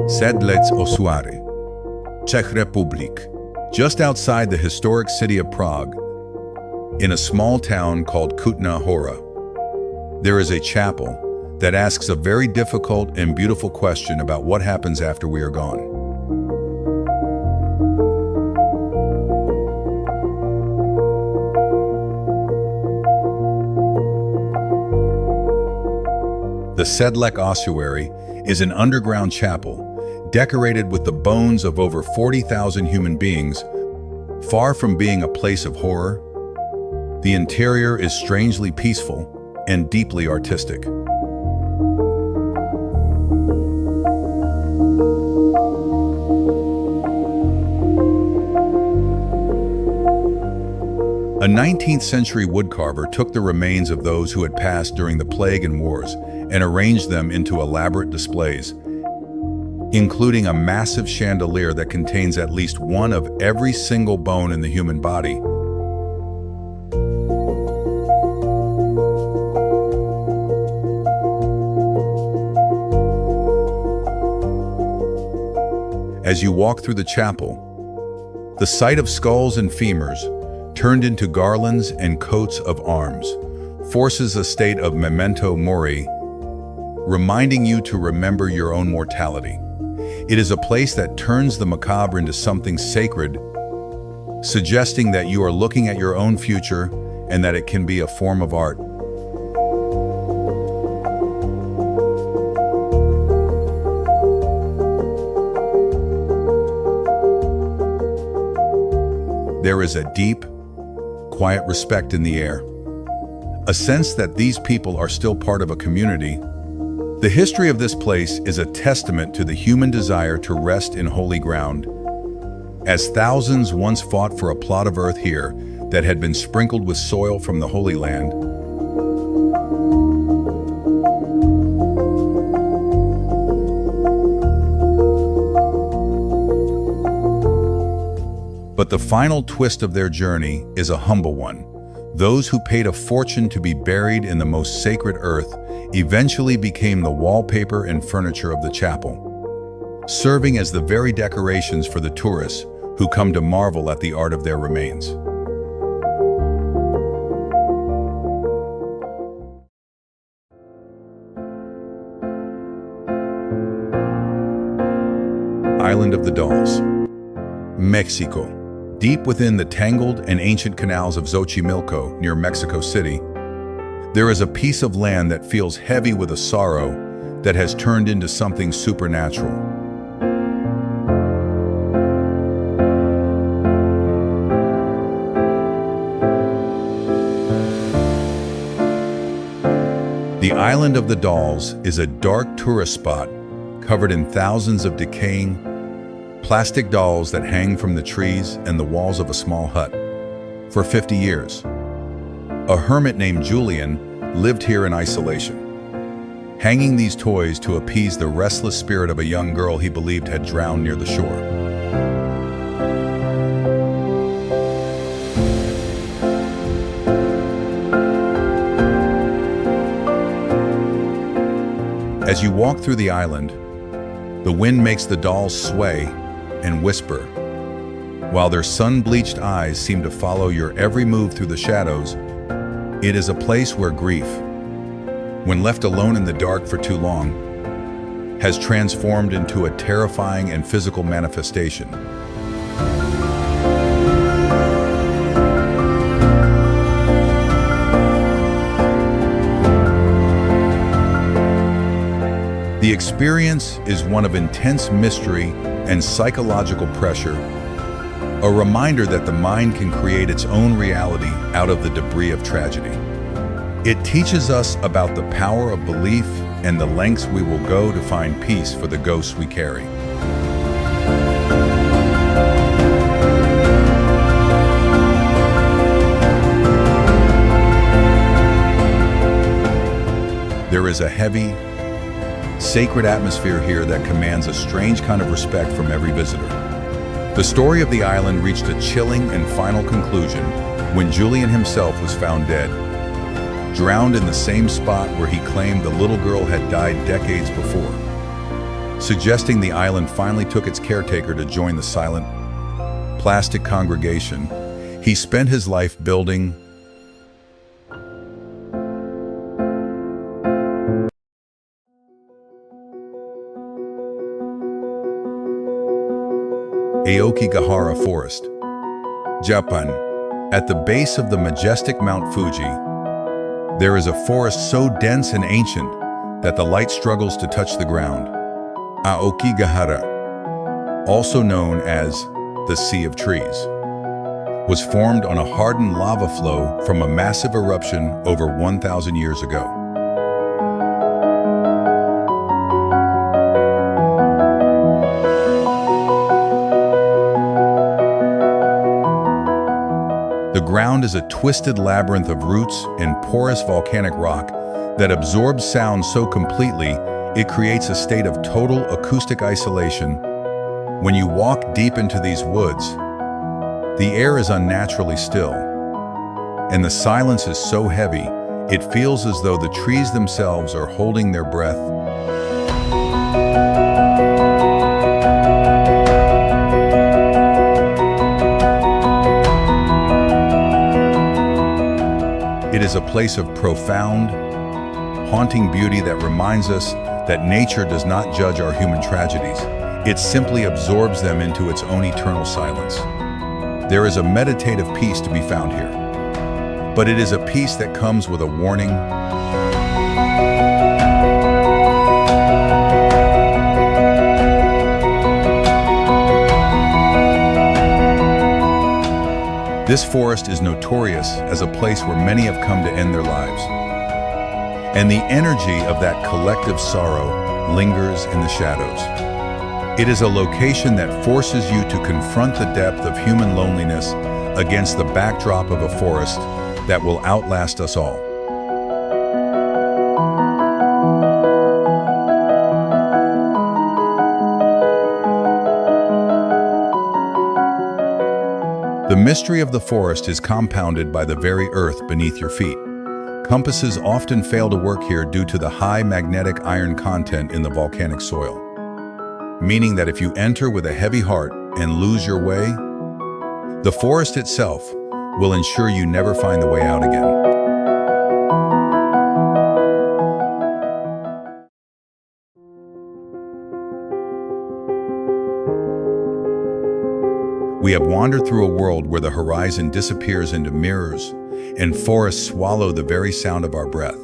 Sedlec Osuary, Czech Republic, just outside the historic city of Prague, in a small town called Kutna Hora, there is a chapel that asks a very difficult and beautiful question about what happens after we are gone. The Sedlec Ossuary is an underground chapel decorated with the bones of over 40,000 human beings. Far from being a place of horror, the interior is strangely peaceful and deeply artistic. A 19th century woodcarver took the remains of those who had passed during the plague and wars and arranged them into elaborate displays, including a massive chandelier that contains at least one of every single bone in the human body. As you walk through the chapel, the sight of skulls and femurs turned into garlands and coats of arms forces a state of memento mori, reminding you to remember your own mortality. It is a place that turns the macabre into something sacred, suggesting that you are looking at your own future and that it can be a form of art. There is a deep, quiet respect in the air, a sense that these people are still part of a community. The history of this place is a testament to the human desire to rest in holy ground, as thousands once fought for a plot of earth here that had been sprinkled with soil from the Holy Land. But the final twist of their journey is a humble one. Those who paid a fortune to be buried in the most sacred earth eventually became the wallpaper and furniture of the chapel, serving as the very decorations for the tourists who come to marvel at the art of their remains. Island of the Dolls, Mexico. Deep within the tangled and ancient canals of Xochimilco near Mexico City, there is a piece of land that feels heavy with a sorrow that has turned into something supernatural. The Island of the Dolls is a dark tourist spot covered in thousands of decaying plastic dolls that hang from the trees and the walls of a small hut. For 50 years, a hermit named Julian lived here in isolation, hanging these toys to appease the restless spirit of a young girl he believed had drowned near the shore. As you walk through the island, the wind makes the dolls sway and whisper, while their sun-bleached eyes seem to follow your every move through the shadows. It is a place where grief, when left alone in the dark for too long, has transformed into a terrifying and physical manifestation. The experience is one of intense mystery and psychological pressure, a reminder that the mind can create its own reality out of the debris of tragedy. It teaches us about the power of belief and the lengths we will go to find peace for the ghosts we carry. There is a heavy, sacred atmosphere here that commands a strange kind of respect from every visitor. The story of the island reached a chilling and final conclusion when Julian himself was found dead, drowned in the same spot where he claimed the little girl had died decades before, suggesting the island finally took its caretaker to join the silent, plastic congregation he spent his life building. Aokigahara Forest, Japan. At the base of the majestic Mount Fuji, there is a forest so dense and ancient that the light struggles to touch the ground. Aokigahara, also known as the Sea of Trees, was formed on a hardened lava flow from a massive eruption over 1,000 years ago. The ground is a twisted labyrinth of roots and porous volcanic rock that absorbs sound so completely it creates a state of total acoustic isolation. When you walk deep into these woods, the air is unnaturally still, and the silence is so heavy it feels as though the trees themselves are holding their breath. It is a place of profound, haunting beauty that reminds us that nature does not judge our human tragedies. It simply absorbs them into its own eternal silence. There is a meditative peace to be found here, but it is a peace that comes with a warning. This forest is notorious as a place where many have come to end their lives, and the energy of that collective sorrow lingers in the shadows. It is a location that forces you to confront the depth of human loneliness against the backdrop of a forest that will outlast us all. The mystery of the forest is compounded by the very earth beneath your feet. Compasses often fail to work here due to the high magnetic iron content in the volcanic soil, meaning that if you enter with a heavy heart and lose your way, the forest itself will ensure you never find the way out again. We have wandered through a world where the horizon disappears into mirrors and forests swallow the very sound of our breath.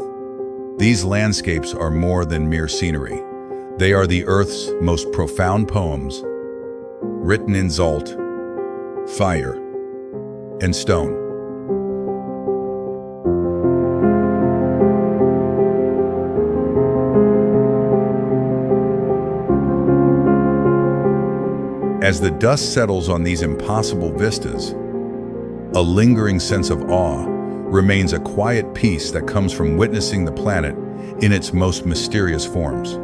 These landscapes are more than mere scenery. They are the Earth's most profound poems, written in salt, fire, and stone. As the dust settles on these impossible vistas, a lingering sense of awe remains, a quiet peace that comes from witnessing the planet in its most mysterious forms.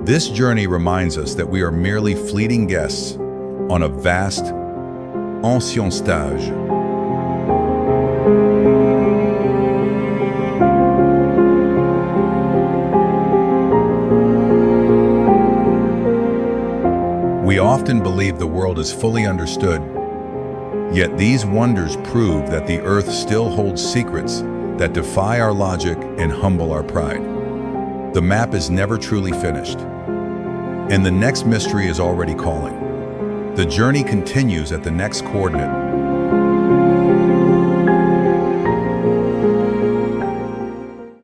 This journey reminds us that we are merely fleeting guests on a vast, ancien stage. We often believe the world is fully understood, yet these wonders prove that the Earth still holds secrets that defy our logic and humble our pride. The map is never truly finished, and the next mystery is already calling. The journey continues at the next coordinate,